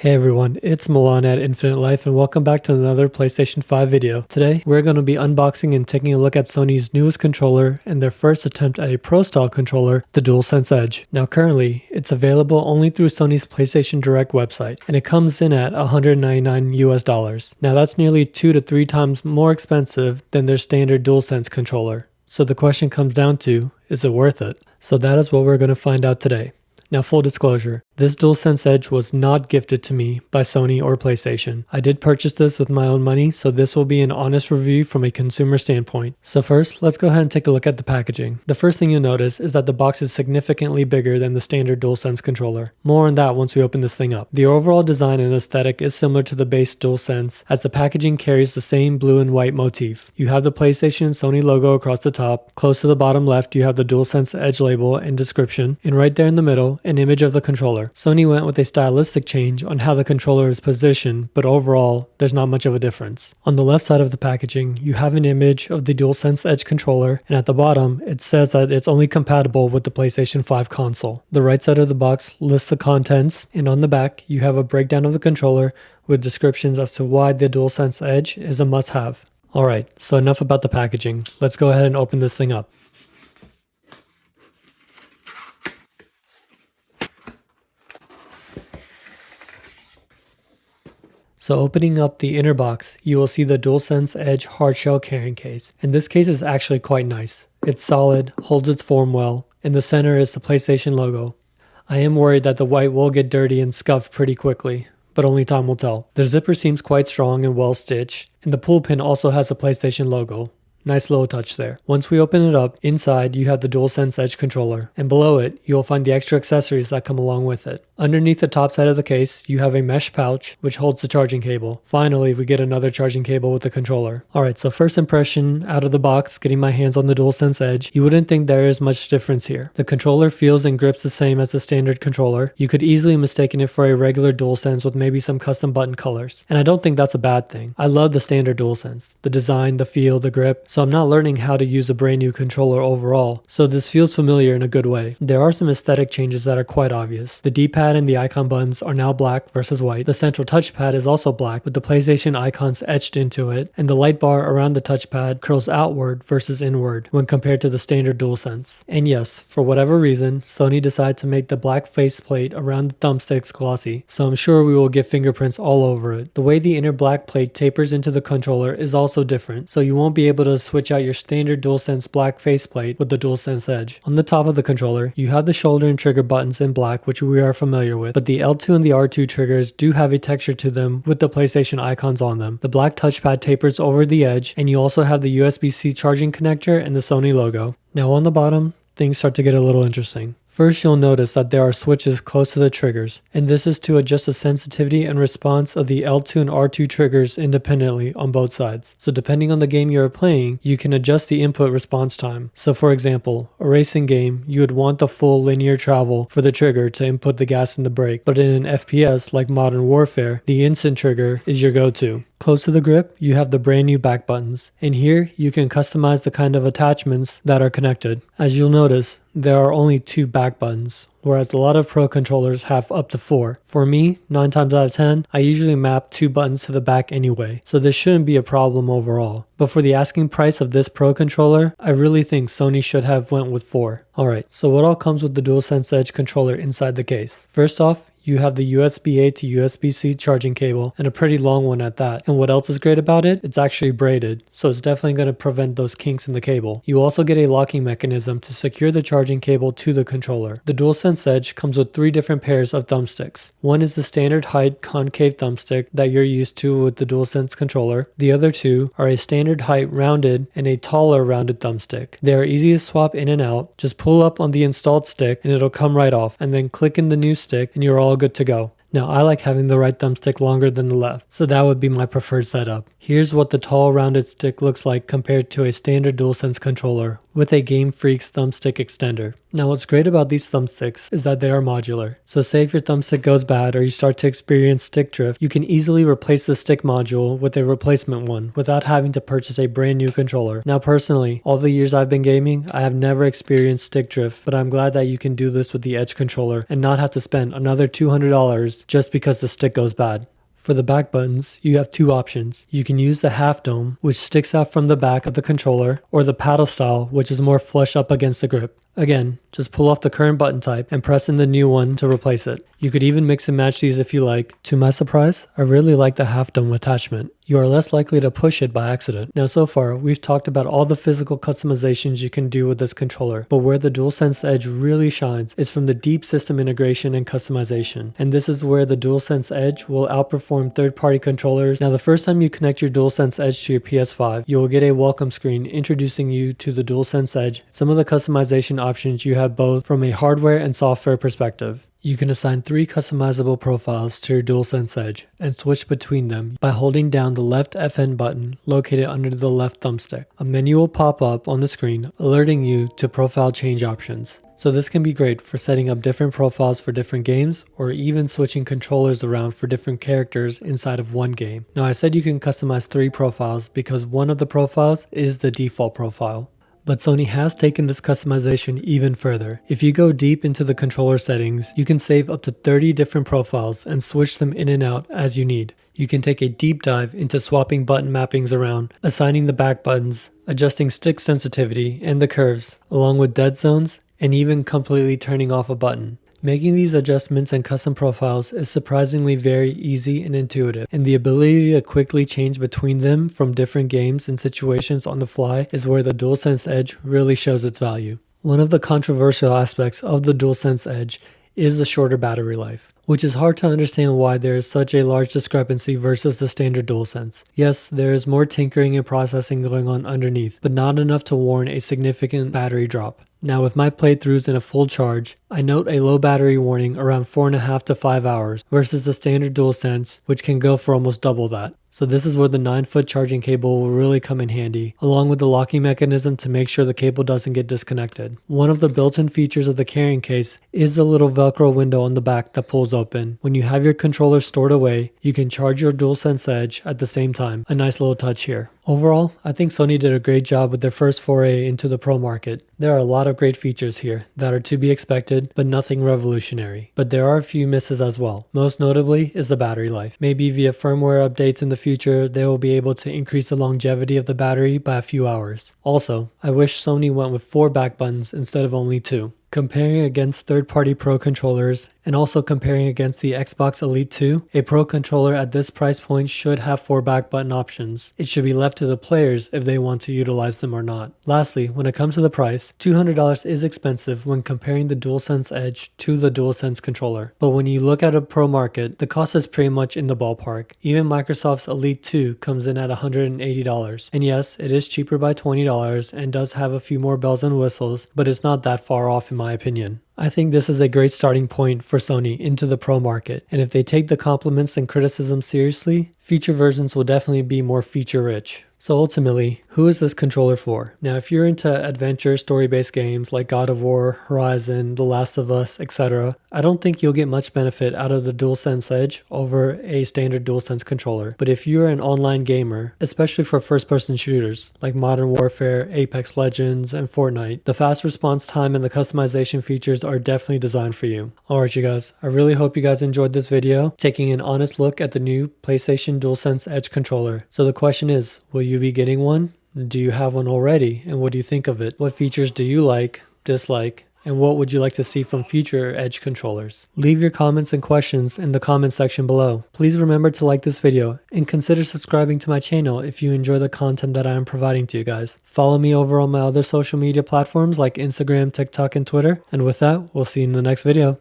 Hey everyone, it's Milan at Infinite Life and welcome back to another PlayStation 5 video. Today, we're going to be unboxing and taking a look at Sony's newest controller and their first attempt at a pro-style controller, the DualSense Edge. Now currently, it's available only through Sony's PlayStation Direct website, and it comes in at $199 US. Now that's nearly 2 to 3 times more expensive than their standard DualSense controller. So the question comes down to, is it worth it? So that is what we're going to find out today. Now full disclosure, this DualSense Edge was not gifted to me by Sony or PlayStation. I did purchase this with my own money, so this will be an honest review from a consumer standpoint. So first, let's go ahead and take a look at the packaging. The first thing you'll notice is that the box is significantly bigger than the standard DualSense controller. More on that once we open this thing up. The overall design and aesthetic is similar to the base DualSense, as the packaging carries the same blue and white motif. You have the PlayStation and Sony logo across the top. Close to the bottom left, you have the DualSense Edge label and description, and right there in the middle, an image of the controller. Sony went with a stylistic change on how the controller is positioned, but overall, there's not much of a difference. On the left side of the packaging, you have an image of the DualSense Edge controller, and at the bottom, it says that it's only compatible with the PlayStation 5 console. The right side of the box lists the contents, and on the back, you have a breakdown of the controller with descriptions as to why the DualSense Edge is a must-have. Alright, so enough about the packaging. Let's go ahead and open this thing up. So opening up the inner box, you will see the DualSense Edge HardShell carrying case. And this case is actually quite nice. It's solid, holds its form well. In the center is the PlayStation logo. I am worried that the white will get dirty and scuffed pretty quickly, but only time will tell. The zipper seems quite strong and well stitched, and the pull pin also has a PlayStation logo. Nice little touch there. Once we open it up, inside you have the DualSense Edge controller, and below it, you will find the extra accessories that come along with it. Underneath the top side of the case, you have a mesh pouch, which holds the charging cable. Finally, we get another charging cable with the controller. Alright, so first impression, out of the box, getting my hands on the DualSense Edge, you wouldn't think there is much difference here. The controller feels and grips the same as the standard controller. You could easily mistake it for a regular DualSense with maybe some custom button colors. And I don't think that's a bad thing. I love the standard DualSense. The design, the feel, the grip. So I'm not learning how to use a brand new controller overall, so this feels familiar in a good way. There are some aesthetic changes that are quite obvious. The D-pad and the icon buttons are now black versus white. The central touchpad is also black with the PlayStation icons etched into it, and the light bar around the touchpad curls outward versus inward when compared to the standard DualSense. And yes, for whatever reason, Sony decided to make the black faceplate around the thumbsticks glossy, so I'm sure we will get fingerprints all over it. The way the inner black plate tapers into the controller is also different, so you won't be able to switch out your standard DualSense black faceplate with the DualSense Edge. On the top of the controller, you have the shoulder and trigger buttons in black, which we are familiar with, but the L2 and the R2 triggers do have a texture to them with the PlayStation icons on them. The black touchpad tapers over the edge, and you also have the USB-C charging connector and the Sony logo. Now on the bottom, things start to get a little interesting. First, you'll notice that there are switches close to the triggers, and this is to adjust the sensitivity and response of the L2 and R2 triggers independently on both sides. So depending on the game you are playing, you can adjust the input response time. So for example, a racing game, you would want the full linear travel for the trigger to input the gas and the brake, but in an FPS like Modern Warfare, the instant trigger is your go-to. Close to the grip, you have the brand new back buttons, and here you can customize the kind of attachments that are connected. As you'll notice, there are only 2 back buttons, whereas a lot of Pro controllers have up to 4. For me, 9 times out of 10, I usually map 2 buttons to the back anyway, so this shouldn't be a problem overall. But for the asking price of this Pro controller, I really think Sony should have went with 4. Alright, so what all comes with the DualSense Edge controller inside the case? First off, you have the USB-A to USB-C charging cable, and a pretty long one at that. And what else is great about it? It's actually braided, so it's definitely going to prevent those kinks in the cable. You also get a locking mechanism to secure the charging cable to the controller. The DualSense Edge comes with 3 different pairs of thumbsticks. One is the standard height concave thumbstick that you're used to with the DualSense controller. The other 2 are a standard height rounded and a taller rounded thumbstick. They are easy to swap in and out. Just pull up on the installed stick and it'll come right off, and then click in the new stick and you're all good to go. Now I like having the right thumbstick longer than the left, so that would be my preferred setup. Here's what the tall rounded stick looks like compared to a standard DualSense controller with a Game Freak's thumbstick extender. Now what's great about these thumbsticks is that they are modular. So say if your thumbstick goes bad or you start to experience stick drift, you can easily replace the stick module with a replacement one without having to purchase a brand new controller. Now personally, all the years I've been gaming, I have never experienced stick drift, but I'm glad that you can do this with the Edge controller and not have to spend another $200 just because the stick goes bad. For the back buttons, you have two options. You can use the half dome, which sticks out from the back of the controller, or the paddle style, which is more flush up against the grip. Again, just pull off the current button type and press in the new one to replace it. You could even mix and match these if you like. To my surprise, I really like the half dome attachment. You are less likely to push it by accident. Now so far, we've talked about all the physical customizations you can do with this controller, but where the DualSense Edge really shines is from the deep system integration and customization. And this is where the DualSense Edge will outperform third-party controllers. Now the first time you connect your DualSense Edge to your PS5, you will get a welcome screen introducing you to the DualSense Edge, some of the customization options you have both from a hardware and software perspective. You can assign 3 customizable profiles to your DualSense Edge and switch between them by holding down the left FN button located under the left thumbstick. A menu will pop up on the screen alerting you to profile change options. So this can be great for setting up different profiles for different games or even switching controllers around for different characters inside of one game. Now I said you can customize 3 profiles because one of the profiles is the default profile. But Sony has taken this customization even further. If you go deep into the controller settings, you can save up to 30 different profiles and switch them in and out as you need. You can take a deep dive into swapping button mappings around, assigning the back buttons, adjusting stick sensitivity and the curves, along with dead zones, and even completely turning off a button. Making these adjustments and custom profiles is surprisingly very easy and intuitive, and the ability to quickly change between them from different games and situations on the fly is where the DualSense Edge really shows its value. One of the controversial aspects of the DualSense Edge is the shorter battery life, which is hard to understand why there is such a large discrepancy versus the standard DualSense. Yes, there is more tinkering and processing going on underneath, but not enough to warrant a significant battery drop. Now with my playthroughs in a full charge, I note a low battery warning around 4.5 to 5 hours versus the standard DualSense, which can go for almost double that. So this is where the 9-foot charging cable will really come in handy, along with the locking mechanism to make sure the cable doesn't get disconnected. One of the built-in features of the carrying case is the little Velcro window on the back that pulls open. When you have your controller stored away, you can charge your DualSense Edge at the same time. A nice little touch here. Overall, I think Sony did a great job with their first foray into the pro market. There are a lot of great features here that are to be expected, but nothing revolutionary. But there are a few misses as well. Most notably is the battery life. Maybe via firmware updates in the future, they will be able to increase the longevity of the battery by a few hours. Also, I wish Sony went with 4 back buttons instead of only 2. Comparing against third-party Pro controllers and also comparing against the Xbox Elite 2, a Pro controller at this price point should have 4 back button options. It should be left to the players if they want to utilize them or not. Lastly, when it comes to the price, $200 is expensive when comparing the DualSense Edge to the DualSense controller. But when you look at a Pro market, the cost is pretty much in the ballpark. Even Microsoft's Elite 2 comes in at $180. And yes, it is cheaper by $20 and does have a few more bells and whistles, but it's not that far off in my opinion. I think this is a great starting point for Sony into the pro market, and if they take the compliments and criticism seriously, future versions will definitely be more feature rich. So ultimately, who is this controller for? Now if you're into adventure story-based games like God of War, Horizon, The Last of Us, etc., I don't think you'll get much benefit out of the DualSense Edge over a standard DualSense controller. But if you're an online gamer, especially for first-person shooters like Modern Warfare, Apex Legends, and Fortnite, the fast response time and the customization features are definitely designed for you. Alright you guys, I really hope you guys enjoyed this video, taking an honest look at the new PlayStation DualSense Edge controller. So the question is, will you be getting one? Do you have one already? And what do you think of it? What features do you like, dislike, and what would you like to see from future Edge controllers? Leave your comments and questions in the comment section below. Please remember to like this video and consider subscribing to my channel if you enjoy the content that I am providing to you guys. Follow me over on my other social media platforms like Instagram, TikTok, and Twitter. And with that, we'll see you in the next video.